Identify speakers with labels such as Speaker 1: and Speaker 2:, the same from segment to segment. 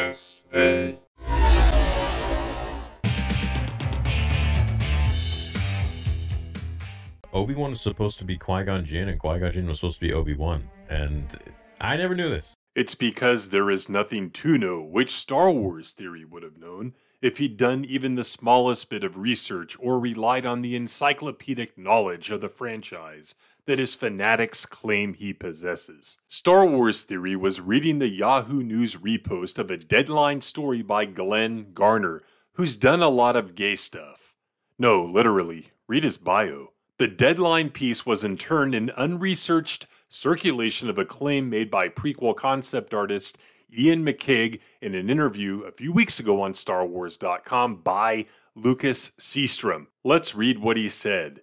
Speaker 1: USA.
Speaker 2: Obi-Wan was supposed to be Qui-Gon Jinn, and Qui-Gon Jinn was supposed to be Obi-Wan, and I never knew this.
Speaker 3: It's because there is nothing to know, which Star Wars theory would have known if he'd done even the smallest bit of research or relied on the encyclopedic knowledge of the franchise that his fanatics claim he possesses. Star Wars Theory was reading the Yahoo News repost of a Deadline story by Glenn Garner, who's done a lot of gay stuff. No, literally, read his bio. The Deadline piece was in turn an unresearched circulation of a claim made by prequel concept artist Iain McCaig in an interview a few weeks ago on StarWarsdotcom by Lucas Seastrom. Let's read what he said.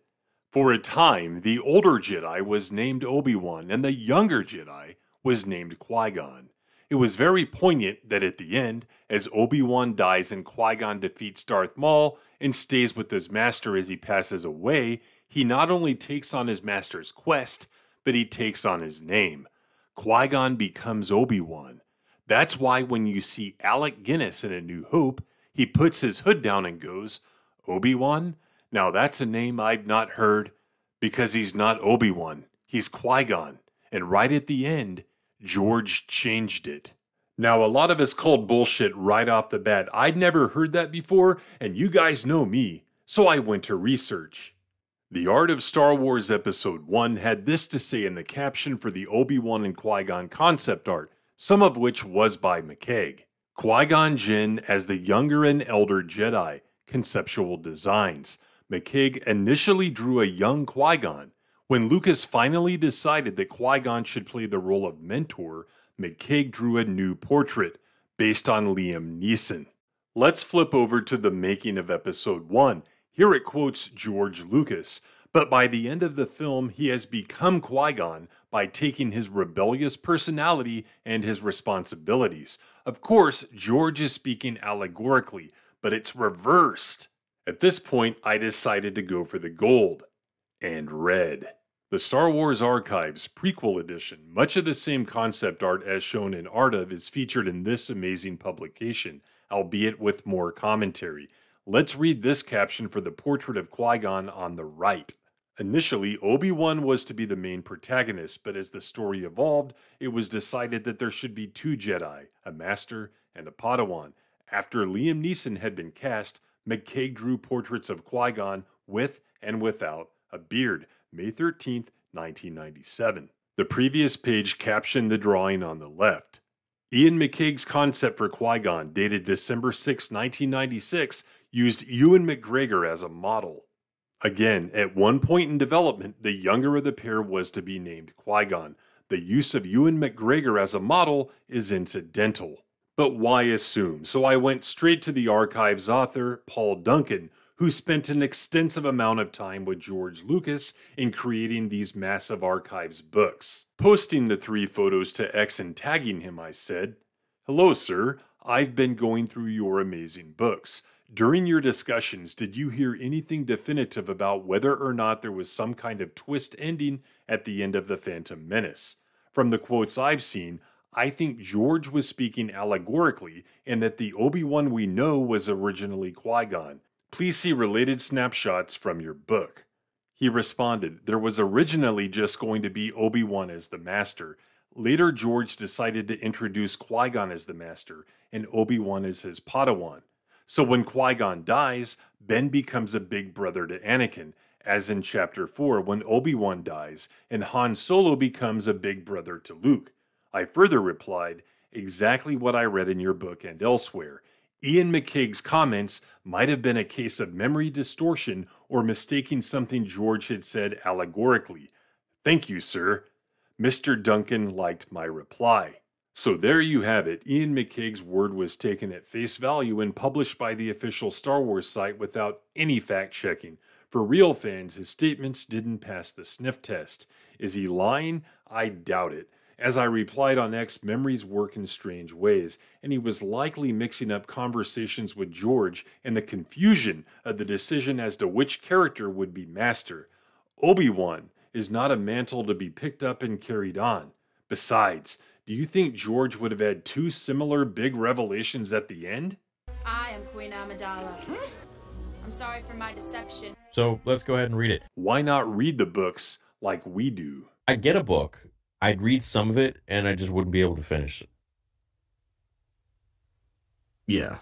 Speaker 3: For a time, the older Jedi was named Obi-Wan and the younger Jedi was named Qui-Gon. It was very poignant that at the end, as Obi-Wan dies and Qui-Gon defeats Darth Maul and stays with his master as he passes away, he not only takes on his master's quest, but he takes on his name. Qui-Gon becomes Obi-Wan. That's why when you see Alec Guinness in A New Hope, he puts his hood down and goes, Obi-Wan? Now that's a name I've not heard, because he's not Obi-Wan, he's Qui-Gon. And right at the end, George changed it. Now a lot of us called bullshit right off the bat. I'd never heard that before, and you guys know me, so I went to research. The Art of Star Wars Episode 1 had this to say in the caption for the Obi-Wan and Qui-Gon concept art, some of which was by McCaig. Qui-Gon Jinn as the younger and elder Jedi, conceptual designs. McCaig initially drew a young Qui-Gon. When Lucas finally decided that Qui-Gon should play the role of mentor, McCaig drew a new portrait, based on Liam Neeson. Let's flip over to the making of Episode 1. Here it quotes George Lucas, but by the end of the film, he has become Qui-Gon by taking his rebellious personality and his responsibilities. Of course, George is speaking allegorically, but it's reversed. At this point, I decided to go for the gold and red. The Star Wars Archives Prequel Edition, much of the same concept art as shown in Art of, is featured in this amazing publication, albeit with more commentary. Let's read this caption for the portrait of Qui-Gon on the right. Initially, Obi-Wan was to be the main protagonist, but as the story evolved, it was decided that there should be two Jedi, a Master and a Padawan. After Liam Neeson had been cast, McCaig drew portraits of Qui-Gon with and without a beard, May 13, 1997. The previous page captioned the drawing on the left. Iain McCaig's concept for Qui-Gon, dated December 6, 1996, used Ewan McGregor as a model. Again, at one point in development, the younger of the pair was to be named Qui-Gon. The use of Ewan McGregor as a model is incidental. But why assume? So I went straight to the archive's author, Paul Duncan, who spent an extensive amount of time with George Lucas in creating these massive archives books. Posting the 3 photos to X and tagging him, I said, "Hello, sir. I've been going through your amazing books. During your discussions, did you hear anything definitive about whether or not there was some kind of twist ending at the end of The Phantom Menace? From the quotes I've seen, I think George was speaking allegorically and that the Obi-Wan we know was originally Qui-Gon. Please see related snapshots from your book." He responded, "There was originally just going to be Obi-Wan as the Master. Later, George decided to introduce Qui-Gon as the Master and Obi-Wan as his Padawan. So when Qui-Gon dies, Ben becomes a big brother to Anakin, as in Chapter 4 when Obi-Wan dies, and Han Solo becomes a big brother to Luke." I further replied, "Exactly what I read in your book and elsewhere. Iain McCaig's comments might have been a case of memory distortion or mistaking something George had said allegorically. Thank you, sir." Mr. Duncan liked my reply. So there you have it. Iain McCaig's word was taken at face value and published by the official Star Wars site without any fact-checking. For real fans, his statements didn't pass the sniff test. Is he lying? I doubt it. As I replied on X, memories work in strange ways, and he was likely mixing up conversations with George and the confusion of the decision as to which character would be Master. Obi-Wan is not a mantle to be picked up and carried on. Besides, Do you think George would have had two similar big revelations at the end?
Speaker 1: I am Queen Amidala. I'm sorry for my deception.
Speaker 2: So let's go ahead and read it.
Speaker 3: Why not read the books like we do?
Speaker 2: I'd get a book, I'd read some of it, and I just wouldn't be able to finish it.
Speaker 4: Yeah.